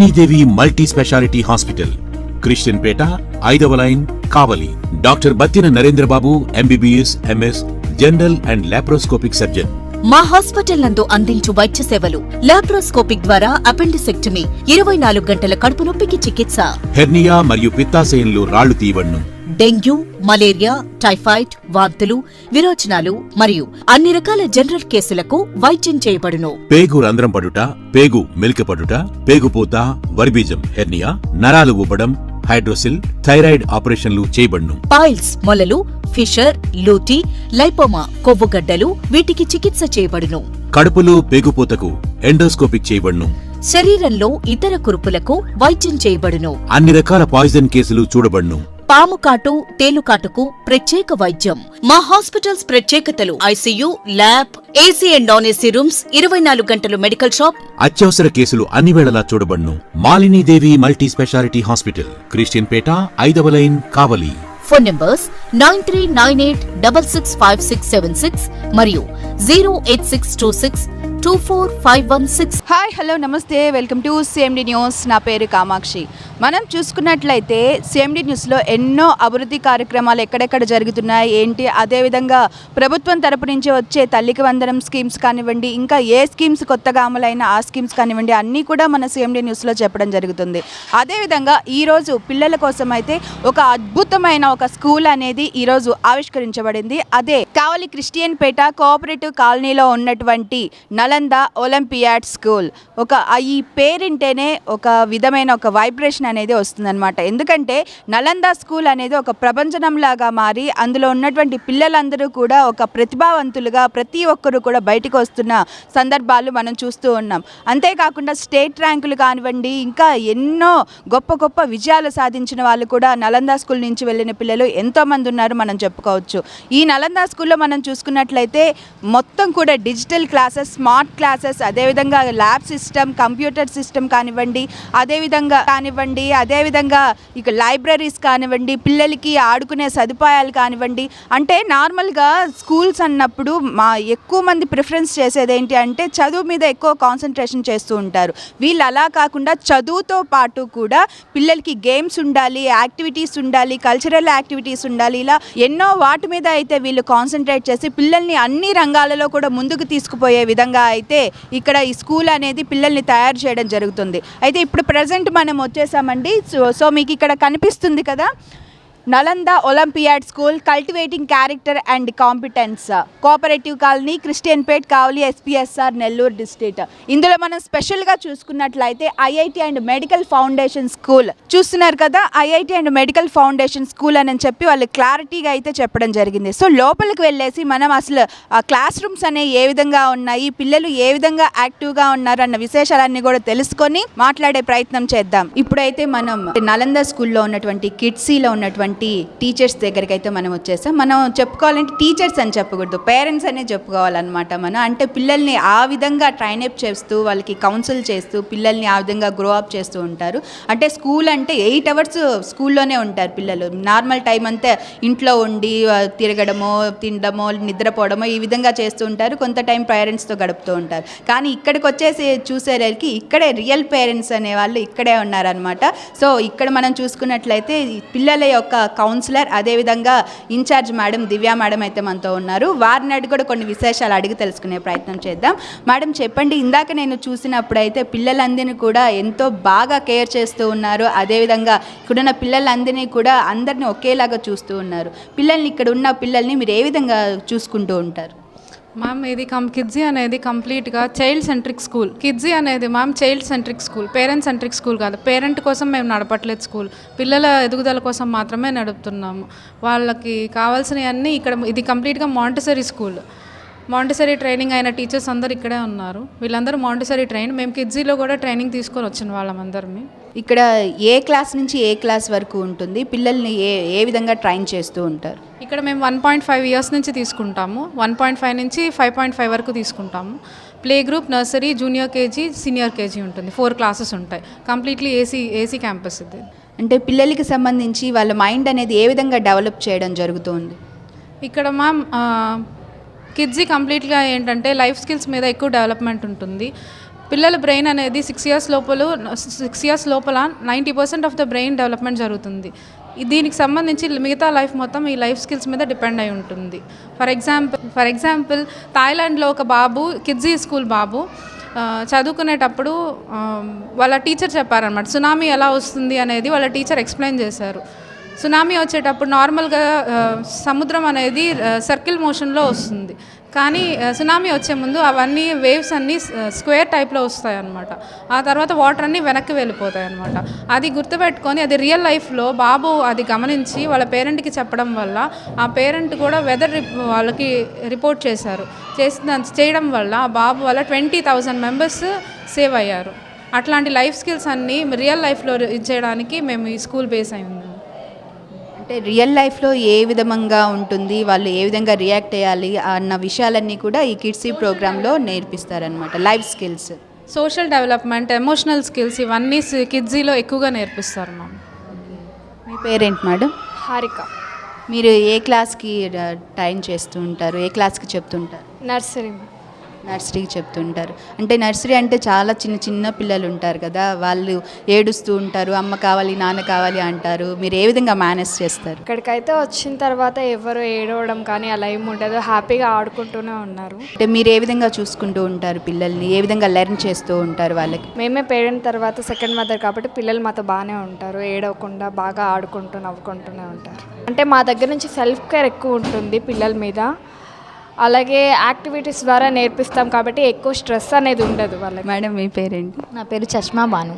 Sridevi multi speciality hospital, Christian Peta, 5వ line, Kavali. Doctor Battina Narendrababu, MBBS, MS, general and laparoscopic surgeon. మా hospital నందు అందించు వైద్య సేవలు: లాప్రోస్కోపిక్ ద్వారా అపెండిసెక్టమీ, 24 గంటల కడుపు నొప్పికి చికిత్స, హెర్నియా మరియు పిత్తాశయంలో రాళ్లు తీయబడును, డెంగ్యూ, మలేరియా, టైఫాయిడ్, వాంతులు, విరోచనాలు మరియు అన్ని రకాల జనరల్ కేసులకు వైద్యం చేయబడును. పేగు రంధ్రం పడుట, పేగు మెలికపడుట, పేగుపూత, వర్బీజం, హెర్నియా, నరాలు ఊపడం, హైడ్రోసిల్, థైరాయిడ్ ఆపరేషన్లు చేయబడును. పైల్స్, మొలలు, ఫిషర్, లూటీ, లైపోమా, కొవ్వుగడ్డలు, వీటికి చికిత్స చేయబడును. కడుపులో పేగుపూతకు ఎండోస్కోపిక్ చేయబడును. శరీరంలో ఇతర కురుపులకు వైద్యం చేయబడును. అన్ని రకాల పాయిజన్ కేసులు చూడబడును. పాము కాటు, తేలుకాటుకు ప్రత్యేక వైద్యం. మా హాస్పిటల్స్ ప్రత్యేకతలు: ICU, lab, AC and non AC rooms, 24 గంటలు మెడికల్ షాప్. అత్యవసర కేసులు అన్ని వేళలా చూడబడును. Malinidevi multi speciality hospital, Christian Peta, 5వ లైన్, కావలి. ఫోన్ నంబర్స్ 9398665676 మరియు 08626245116. హాయ్, హలో, నమస్తే, వెల్కమ్ టు సిఎండి న్యూస్. నా పేరు కామాక్షి. మనం చూసుకున్నట్లయితే సిఎండి న్యూస్లో ఎన్నో అభివృద్ధి కార్యక్రమాలు ఎక్కడెక్కడ జరుగుతున్నాయి ఏంటి, అదేవిధంగా ప్రభుత్వం తరపు నుంచి వచ్చే తల్లికి వందనం స్కీమ్స్ కానివ్వండి, ఇంకా ఏ స్కీమ్స్ కొత్తగా అమలైన ఆ స్కీమ్స్ కానివ్వండి, అన్నీ కూడా మన సిఎండి న్యూస్లో చెప్పడం జరుగుతుంది. అదేవిధంగా ఈరోజు పిల్లల కోసం అయితే ఒక అద్భుతమైన ఒక స్కూల్ అనేది ఈరోజు ఆవిష్కరించబడింది. అదే కావలి క్రిస్టియన్ పేట కోఆపరేటివ్ కాలనీలో ఉన్నటువంటి నలంద ఒలింపియాడ్ స్కూల్. ఈ పేరింటేనే ఒక విధమైన ఒక వైబ్రేషన్ అనేది వస్తుందన్నమాట. ఎందుకంటే నలంద స్కూల్ అనేది ఒక ప్రపంచంలాగా మారి అందులో ఉన్నటువంటి పిల్లలందరూ కూడా ఒక ప్రతిభావంతులుగా ప్రతి ఒక్కరూ కూడా బయటకు వస్తున్న సందర్భాలు మనం చూస్తూ ఉన్నాం. అంతేకాకుండా స్టేట్ ర్యాంకులు కానివ్వండి, ఇంకా ఎన్నో గొప్ప గొప్ప విజయాలు సాధించిన వాళ్ళు కూడా నలంద స్కూల్ నుంచి వెళ్ళిన పిల్లలు ఎంతోమంది ఉన్నారు మనం చెప్పుకోవచ్చు. ఈ నలంద స్కూల్లో మనం చూసుకున్నట్లయితే మొత్తం కూడా డిజిటల్ క్లాసెస్, స్మార్ట్ క్లాసెస్, అదేవిధంగా ల్యాబ్ సిస్టమ్, కంప్యూటర్ సిస్టమ్ కానివ్వండి, అదేవిధంగా ఇక లైబ్రరీస్ కానివ్వండి, పిల్లలకి ఆడుకునే సదుపాయాలు కానివ్వండి. అంటే నార్మల్గా స్కూల్స్ అన్నప్పుడు ఎక్కువ మంది ప్రిఫరెన్స్ చేసేది ఏంటి అంటే చదువు మీద ఎక్కువ కాన్సన్ట్రేషన్ చేస్తూ ఉంటారు. వీళ్ళు అలా కాకుండా చదువుతో పాటు కూడా పిల్లలకి గేమ్స్ ఉండాలి, యాక్టివిటీస్ ఉండాలి, కల్చరల్ యాక్టివిటీస్ ఉండాలి. ఇలా ఎన్నో వాటి మీద అయితే వీళ్ళు కాన్సన్ట్రేట్ చేసి పిల్లల్ని అన్ని రంగాలలో కూడా ముందుకు తీసుకుపోయే విధంగా అయితే ఇక్కడ ఈ స్కూల్ అనేది పిల్లల్ని తయారు చేయడం జరుగుతుంది. అయితే ఇప్పుడు ప్రజెంట్ మనం వచ్చేసామండి. సో మీకు ఇక్కడ కనిపిస్తుంది కదా, Nalanda olympiad school, cultivating character and competence, cooperative colony, Christian Pet, Kavali, SPSR, Nellore district. ఇందులో మనం స్పెషల్గా చూసుకున్నట్లయితే IIT and medical foundation school చూస్తున్నారు కదా. IIT and medical foundation school అని చెప్పి వాళ్ళు క్లారిటీగా అయితే చెప్పడం జరిగింది. సో లోపలికి వెళ్ళేసి మనం అసలు ఆ క్లాస్ రూమ్స్ అనేవి ఏ విధంగా ఉన్నాయి, పిల్లలు ఏ విధంగా యాక్టివ్గా ఉన్నారు అన్న విశేషాలన్నీ కూడా తెలుసుకొని మాట్లాడే ప్రయత్నం చేద్దాం. ఇప్పుడైతే మనం నలంద స్కూల్లో ఉన్నటువంటి కిడ్సీలో ఉన్నటువంటి టీచర్స్ దగ్గరికి అయితే మనం వచ్చేసాం. మనం చెప్పుకోవాలంటే టీచర్స్ అని చెప్పకూడదు, పేరెంట్స్ అనే చెప్పుకోవాలన్నమాట. మనం అంటే పిల్లల్ని ఆ విధంగా ట్రైనప్ చేస్తూ, వాళ్ళకి కౌన్సిల్ చేస్తూ, పిల్లల్ని ఆ విధంగా గ్రో అప్ చేస్తూ ఉంటారు. అంటే స్కూల్ అంటే 8 hours స్కూల్లోనే ఉంటారు పిల్లలు. నార్మల్ టైం అంతా ఇంట్లో ఉండి తిరగడమో, తినడమో, నిద్రపోవడమో ఈ విధంగా చేస్తూ ఉంటారు. కొంత టైం పేరెంట్స్తో గడుపుతూ ఉంటారు. కానీ ఇక్కడికి వచ్చేసి చూసేసరికి ఇక్కడే రియల్ పేరెంట్స్ అనేవాళ్ళు ఇక్కడే ఉన్నారనమాట. సో ఇక్కడ మనం చూసుకున్నట్లయితే పిల్లల యొక్క కౌన్సిలర్, అదేవిధంగా ఇన్ఛార్జ్ మేడం దివ్య మేడం అయితే మనతో ఉన్నారు. వారిని అడిగి కూడా కొన్ని విశేషాలు అడిగి తెలుసుకునే ప్రయత్నం చేద్దాం. మేడం చెప్పండి, ఇందాక నేను చూసినప్పుడైతే పిల్లలందరినీ కూడా ఎంతో బాగా కేర్ చేస్తూ ఉన్నారు. అదేవిధంగా ఇక్కడున్న పిల్లలందరినీ కూడా అందరినీ ఒకేలాగా చూస్తూ ఉన్నారు. పిల్లల్ని ఇక్కడ ఉన్న పిల్లల్ని మీరు ఏ విధంగా చూసుకుంటూ ఉంటారు? మ్యామ్ ఇది కిడ్జీ అనేది కంప్లీట్గా చైల్డ్ సెంట్రిక్ స్కూల్. కిడ్జీ అనేది ma'am child centric school, parent centric school కాదు. పేరెంట్ కోసం మేము నడపట్లేదు స్కూల్, పిల్లల ఎదుగుదల కోసం మాత్రమే నడుపుతున్నాము. వాళ్ళకి కావాల్సినవన్నీ ఇక్కడ. ఇది కంప్లీట్గా మాంటిసరీ స్కూల్. మాంటిసరీ ట్రైనింగ్ అయిన టీచర్స్ అందరు ఇక్కడే ఉన్నారు. వీళ్ళందరూ మాంటిసరీ ట్రైన్. మేము కిడ్జీలో కూడా ట్రైనింగ్ తీసుకొని వచ్చిన వాళ్ళమందరమే. ఇక్కడ ఏ క్లాస్ నుంచి ఏ క్లాస్ వరకు ఉంటుంది? పిల్లల్ని ఏ విధంగా ట్రైన్ చేస్తూ ఉంటారు? ఇక్కడ మేము 1.5 years నుంచి తీసుకుంటాము. 1.5 నుంచి 5.5 వరకు తీసుకుంటాము. Play group, nursery, junior KG, senior KG ఉంటుంది. 4 classes ఉంటాయి. కంప్లీట్లీ ఏసీ క్యాంపస్ ఇది. అంటే పిల్లలకి సంబంధించి వాళ్ళ మైండ్ అనేది ఏ విధంగా డెవలప్ చేయడం జరుగుతుంది ఇక్కడ మ్యామ్? కిడ్జీ కంప్లీట్గా ఏంటంటే లైఫ్ స్కిల్స్ మీద ఎక్కువ డెవలప్మెంట్ ఉంటుంది. పిల్లల బ్రెయిన్ అనేది 6 ఇయర్స్ లోపల 90% ఆఫ్ ద బ్రెయిన్ డెవలప్మెంట్ జరుగుతుంది. దీనికి సంబంధించి మిగతా లైఫ్ మొత్తం ఈ లైఫ్ స్కిల్స్ మీద డిపెండ్ అయి ఉంటుంది. ఫర్ ఎగ్జాంపుల్ థాయిలాండ్లో ఒక బాబు, కిడ్జీ స్కూల్ బాబు చదువుకునేటప్పుడు వాళ్ళ టీచర్ చెప్పారనమాట, సునామీ ఎలా వస్తుంది అనేది వాళ్ళ టీచర్ ఎక్స్ప్లెయిన్ చేశారు. సునామీ వచ్చేటప్పుడు నార్మల్గా సముద్రం అనేది సర్కిల్ మోషన్లో వస్తుంది, కానీ సునామీ వచ్చే ముందు అవన్నీ వేవ్స్ అన్నీ స్క్వేర్ టైప్లో వస్తాయి అన్నమాట. ఆ తర్వాత వాటర్ అన్నీ వెనక్కి వెళ్ళిపోతాయి అన్నమాట. అది గుర్తుపెట్టుకొని అది రియల్ లైఫ్లో బాబు అది గమనించి వాళ్ళ పేరెంట్కి చెప్పడం వల్ల ఆ పేరెంట్ కూడా వెదర్ వాళ్ళకి రిపోర్ట్ చేశారు. చేయడం వల్ల ఆ బాబు వల్ల 20,000 మెంబర్స్ సేవ్ అయ్యారు. అట్లాంటి లైఫ్ స్కిల్స్ అన్నీ రియల్ లైఫ్లో ఇచ్చేయడానికి మేము ఈ స్కూల్ బేస్ అయి ఉన్నాము. అంటే రియల్ లైఫ్లో ఏ విధంగా ఉంటుంది, వాళ్ళు ఏ విధంగా రియాక్ట్ అయ్యాలి అన్న విషయాలన్నీ కూడా ఈ కిడ్సీ ప్రోగ్రాంలో నేర్పిస్తారనమాట. Life skills, social development, emotional skills ఇవన్నీ కిడ్జీలో ఎక్కువగా నేర్పిస్తారు మ్యామ్. మీ పేరెంట్ మేడం? హారిక. మీరు ఏ క్లాస్కి టైం చేస్తూ ఉంటారు, ఏ క్లాస్కి చెప్తుంటారు? నర్సరీ. నర్సరీకి చెప్తుంటారు. అంటే నర్సరీ అంటే చాలా చిన్న చిన్న పిల్లలు ఉంటారు కదా, వాళ్ళు ఏడుస్తూ ఉంటారు, అమ్మ కావాలి నాన్న కావాలి అంటారు. మీరు ఏ విధంగా మేనేజ్ చేస్తారు? ఇక్కడికైతే వచ్చిన తర్వాత ఎవరు ఏడవడం కానీ అలా ఏమి ఉండదు, హ్యాపీగా ఆడుకుంటూనే ఉన్నారు. అంటే మీరు ఏ విధంగా చూసుకుంటూ ఉంటారు పిల్లల్ని, ఏ విధంగా లెర్న్ చేస్తూ ఉంటారు వాళ్ళకి? మేమే పేరెంట్ తర్వాత సెకండ్ మదర్ కాబట్టి పిల్లలు మాతో బాగానే ఉంటారు, ఏడవకుండా బాగా ఆడుకుంటూ నవ్వుకుంటూనే ఉంటారు. అంటే మా దగ్గర నుంచి సెల్ఫ్ కేర్ ఎక్కువ ఉంటుంది పిల్లల మీద, అలాగే యాక్టివిటీస్ ద్వారా నేర్పిస్తాం కాబట్టి ఎక్కువ స్ట్రెస్ అనేది ఉండదు వాళ్ళకి. మేడం మీ పేరెంట్? నా పేరు చష్మా బాను.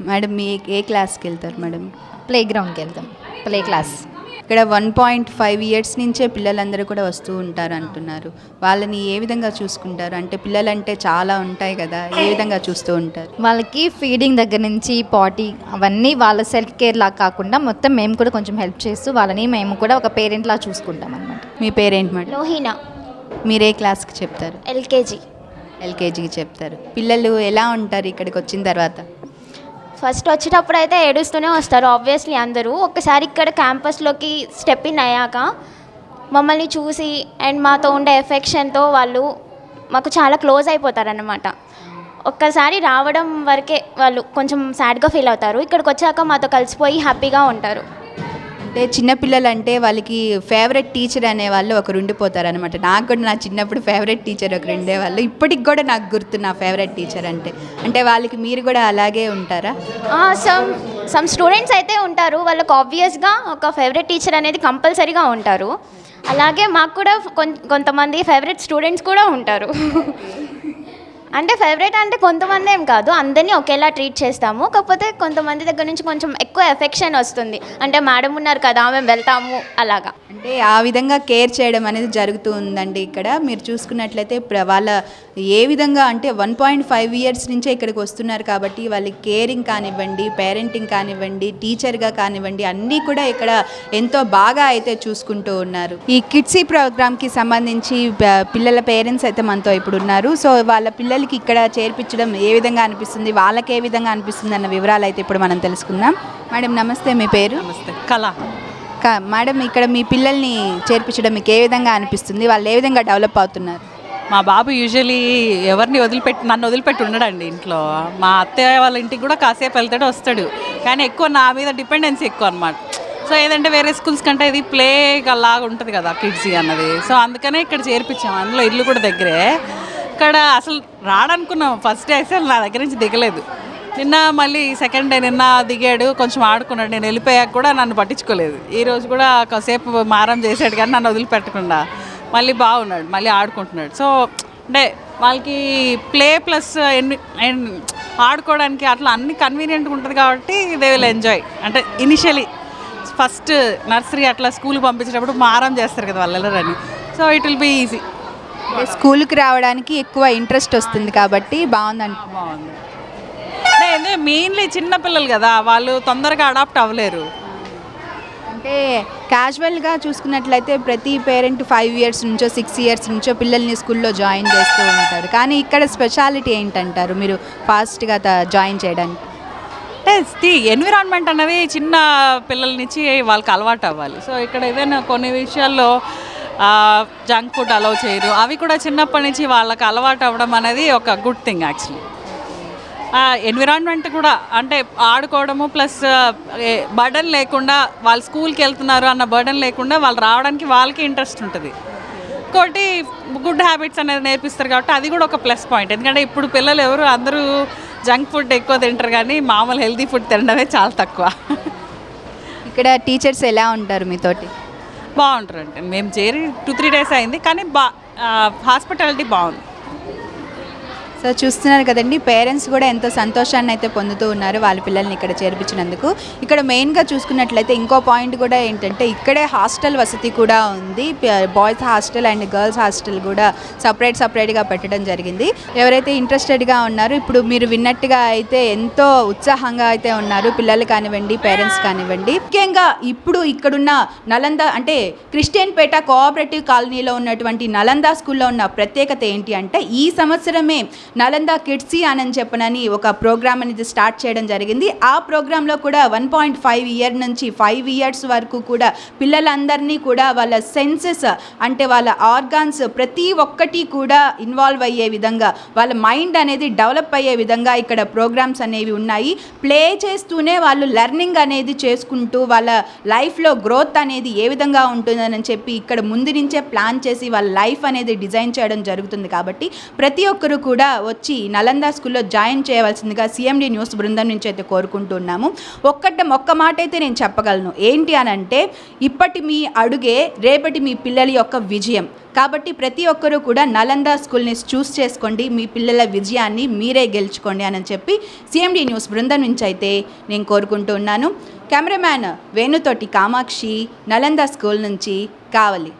మేడం మీ ఏ క్లాస్కి వెళ్తారు మేడం? ప్లే గ్రౌండ్కి వెళ్తాం, ప్లే క్లాస్. ఇక్కడ 1.5 ఇయర్స్ నుంచే పిల్లలందరూ కూడా వస్తూ ఉంటారు అంటున్నారు. వాళ్ళని ఏ విధంగా చూసుకుంటారు? అంటే పిల్లలంటే చాలా ఉంటాయి కదా, ఏ విధంగా చూస్తూ ఉంటారు? వాళ్ళకి ఫీడింగ్ దగ్గర నుంచి పాటీ అవన్నీ వాళ్ళ సెల్ఫ్ కేర్ లాగా కాకుండా మొత్తం మేము కూడా కొంచెం హెల్ప్ చేస్తూ వాళ్ళని మేము కూడా ఒక పేరెంట్ లా చూసుకుంటాం అన్నమాట. మీ పేరెంట్ మేడం? లోహినా. మీరే క్లాస్కి చెప్తారు? ఎల్కేజీ. ఎల్కేజీకి చెప్తారు. పిల్లలు ఎలా ఉంటారు ఇక్కడికి వచ్చిన తర్వాత? ఫస్ట్ వచ్చేటప్పుడు అయితే ఏడుస్తూనే వస్తారు ఆబ్వియస్లీ అందరూ. ఒక్కసారి ఇక్కడ క్యాంపస్లోకి స్టెప్ ఇన్ అయ్యాక మమ్మల్ని చూసి అండ్ మాతో ఉండే ఎఫెక్షన్తో వాళ్ళు మాకు చాలా క్లోజ్ అయిపోతారన్నమాట. ఒక్కసారి రావడం వరకే వాళ్ళు కొంచెం సాడ్గా ఫీల్ అవుతారు, ఇక్కడికి వచ్చాక మాతో కలిసిపోయి హ్యాపీగా ఉంటారు. అంటే చిన్నపిల్లలు అంటే వాళ్ళకి ఫేవరెట్ టీచర్ అనేవాళ్ళు ఒకరు ఉండిపోతారు అనమాట. నాకు కూడా నా చిన్నప్పుడు ఫేవరెట్ టీచర్ ఒకరు ఉండేవాళ్ళు, ఇప్పటికి కూడా నాకు గుర్తు నా ఫేవరెట్ టీచర్ అంటే వాళ్ళకి మీరు కూడా అలాగే ఉంటారా? సమ్ స్టూడెంట్స్ అయితే ఉంటారు, వాళ్ళకు ఆబ్వియస్గా ఒక ఫేవరెట్ టీచర్ అనేది కంపల్సరీగా ఉంటారు. అలాగే మాకు కూడా కొంతమంది ఫేవరెట్ స్టూడెంట్స్ కూడా ఉంటారు. అంటే ఫేవరెట్ అంటే కొంతమంది ఏం కాదు, అందరినీ ఒకేలా ట్రీట్ చేస్తాము. కాకపోతే కొంతమంది దగ్గర నుంచి కొంచెం ఎక్కువ ఎఫెక్షన్ వస్తుంది, అంటే మేడం ఉన్నారు కదా మేము వెళ్తాము అలాగా. అంటే ఆ విధంగా కేర్ చేయడం అనేది జరుగుతూ ఉందండి ఇక్కడ. మీరు చూసుకున్నట్లయితే వాళ్ళ ఏ విధంగా అంటే 1.5 ఇయర్స్ నుంచే ఇక్కడికి వస్తున్నారు కాబట్టి వాళ్ళకి కేరింగ్ కానివ్వండి, పేరెంటింగ్ కానివ్వండి, టీచర్గా కానివ్వండి అన్నీ కూడా ఇక్కడ ఎంతో బాగా అయితే చూసుకుంటూ ఉన్నారు. ఈ కిడ్సీ ప్రోగ్రామ్కి సంబంధించి పిల్లల పేరెంట్స్ అయితే మనతో ఇప్పుడు ఉన్నారు. సో వాళ్ళ పిల్లలకి ఇక్కడ చేర్పించడం ఏ విధంగా అనిపిస్తుంది, వాళ్ళకి ఏ విధంగా అనిపిస్తుంది అన్న వివరాలు అయితే ఇప్పుడు మనం తెలుసుకుందాం. మేడం నమస్తే, మీ పేరు? నమస్తే, కళ. మేడం ఇక్కడ మీ పిల్లల్ని చేర్పించడం మీకు ఏ విధంగా అనిపిస్తుంది, వాళ్ళు ఏ విధంగా డెవలప్ అవుతున్నారు? మా బాబు యూజువలీ ఎవరిని నన్ను వదిలిపెట్టి ఉండడండి ఇంట్లో. మా అత్తయ్య వాళ్ళ ఇంటికి కూడా కాసేపు వెళ్తాడు వస్తాడు, కానీ ఎక్కువ నా మీద డిపెండెన్సీ ఎక్కువ అనమాట. సో ఏదంటే వేరే స్కూల్స్ కంటే ఇది ప్లే లాగా ఉంటుంది కదా కిడ్సీ అన్నది, సో అందుకనే ఇక్కడ చేర్పించాము. అందులో ఇల్లు కూడా దగ్గరే. ఇక్కడ అసలు రాడనుకున్నాం, ఫస్ట్ డే అసలు నా దగ్గర నుంచి దిగలేదు. నిన్న మళ్ళీ సెకండ్ డే నిన్న దిగాడు, కొంచెం ఆడుకున్నాడు. నేను వెళ్ళిపోయాక కూడా నన్ను పట్టించుకోలేదు. ఈరోజు కూడా కాసేపు మారం చేసాడు కానీ నన్ను వదిలిపెట్టకుండా మళ్ళీ బాగున్నాడు, మళ్ళీ ఆడుకుంటున్నాడు. సో అంటే వాళ్ళకి ప్లే ప్లస్ ఆడుకోవడానికి అట్లా అన్ని కన్వీనియంట్గా ఉంటుంది కాబట్టి దే విల్ ఎంజాయ్. అంటే ఇనిషియలీ ఫస్ట్ నర్సరీ అట్లా స్కూల్కి పంపించేటప్పుడు మారం చేస్తారు కదా వాళ్ళు వెళ్ళరని, so it will be easy. స్కూల్కి రావడానికి ఎక్కువ ఇంట్రెస్ట్ వస్తుంది కాబట్టి బాగుందంట. బాగుంది. అంటే మెయిన్లీ చిన్నపిల్లలు కదా, వాళ్ళు తొందరగా అడాప్ట్ అవ్వలేరు. అంటే క్యాజువల్గా చూసుకున్నట్లయితే ప్రతి పేరెంట్ 5 ఇయర్స్ నుంచో 6 ఇయర్స్ నుంచో పిల్లల్ని స్కూల్లో జాయిన్ చేస్తూ ఉంటారు, కానీ ఇక్కడ స్పెషాలిటీ ఏంటంటారు మీరు ఫాస్ట్గా జాయిన్ చేయడానికి? అంటే ఎన్విరాన్మెంట్ అనేది చిన్న పిల్లల నుంచి వాళ్ళకి అలవాటు అవ్వాలి. సో ఇక్కడ ఏదైనా కొన్ని విషయాల్లో జంక్ ఫుడ్ అలౌ చేయరు, అవి కూడా చిన్నప్పటి నుంచి వాళ్ళకి అలవాటు అవ్వడం అనేది ఒక గుడ్ థింగ్ యాక్చువల్లీ. ఎన్విరాన్మెంట్ కూడా అంటే ఆడుకోవడము ప్లస్ బర్డన్ లేకుండా వాళ్ళు స్కూల్కి వెళ్తున్నారు అన్న బర్డన్ లేకుండా వాళ్ళు రావడానికి వాళ్ళకి ఇంట్రెస్ట్ ఉంటుంది. ఇంకోటి గుడ్ హ్యాబిట్స్ అనేది నేర్పిస్తారు కాబట్టి అది కూడా ఒక ప్లస్ పాయింట్. ఎందుకంటే ఇప్పుడు పిల్లలు ఎవరు అందరూ జంక్ ఫుడ్ ఎక్కువ తింటారు కానీ మామూలు హెల్తీ ఫుడ్ తినడమే చాలా తక్కువ. ఇక్కడ టీచర్స్ ఎలా ఉంటారు మీతోటి? బాగుంటారండి. మేము చేరి 2-3 days అయింది కానీ హాస్పిటాలిటీ బాగుంది. సో చూస్తున్నారు కదండి, పేరెంట్స్ కూడా ఎంతో సంతోషాన్ని అయితే పొందుతూ ఉన్నారు వాళ్ళ పిల్లల్ని ఇక్కడ చేర్పించినందుకు. ఇక్కడ మెయిన్గా చూసుకున్నట్లయితే ఇంకో పాయింట్ కూడా ఏంటంటే ఇక్కడే హాస్టల్ వసతి కూడా ఉంది. Boys hostel and girls hostel కూడా సపరేట్గా పెట్టడం జరిగింది. ఎవరైతే ఇంట్రెస్టెడ్గా ఉన్నారో ఇప్పుడు మీరు విన్నట్టుగా అయితే ఎంతో ఉత్సాహంగా అయితే ఉన్నారు పిల్లలు కానివ్వండి, పేరెంట్స్ కానివ్వండి. ముఖ్యంగా ఇప్పుడు ఇక్కడున్న నలంద అంటే క్రిస్టియన్ పేట కోఆపరేటివ్ కాలనీలో ఉన్నటువంటి నలంద స్కూల్లో ఉన్న ప్రత్యేకత ఏంటి అంటే ఈ సంవత్సరమే నలంద కిడ్సీ అని చెప్పనని ఒక ప్రోగ్రామ్ అనేది స్టార్ట్ చేయడం జరిగింది. ఆ ప్రోగ్రాంలో కూడా 1.5 years నుంచి 5 years వరకు కూడా పిల్లలందరినీ కూడా వాళ్ళ సెన్సెస్ అంటే వాళ్ళ ఆర్గాన్స్ ప్రతి ఒక్కటి కూడా ఇన్వాల్వ్ అయ్యే విధంగా వాళ్ళ మైండ్ అనేది డెవలప్ అయ్యే విధంగా ఇక్కడ ప్రోగ్రామ్స్ అనేవి ఉన్నాయి. ప్లే చేస్తూనే వాళ్ళు లెర్నింగ్ అనేది చేసుకుంటూ వాళ్ళ లైఫ్లో గ్రోత్ అనేది ఏ విధంగా ఉంటుందని చెప్పి ఇక్కడ ముందు నుంచే ప్లాన్ చేసి వాళ్ళ లైఫ్ అనేది డిజైన్ చేయడం జరుగుతుంది. కాబట్టి ప్రతి ఒక్కరు కూడా వచ్చి నలంద స్కూల్లో జాయిన్ చేయవలసిందిగా CMD న్యూస్ బృందం నుంచి అయితే కోరుకుంటున్నాము. ఒక్క మాట అయితే నేను చెప్పగలను ఏంటి అనంటే ఇప్పటి మీ అడుగే రేపటి మీ పిల్లల యొక్క విజయం. కాబట్టి ప్రతి ఒక్కరూ కూడా నలంద స్కూల్ని చూస్ చేసుకోండి, మీ పిల్లల విజయాన్ని మీరే గెలుచుకోండి అని చెప్పి CMD న్యూస్ బృందం నుంచి అయితే నేను కోరుకుంటూ ఉన్నాను. కెమెరామ్యాన్ వేణుతోటి కామాక్షి, నలంద స్కూల్ నుంచి కావలి.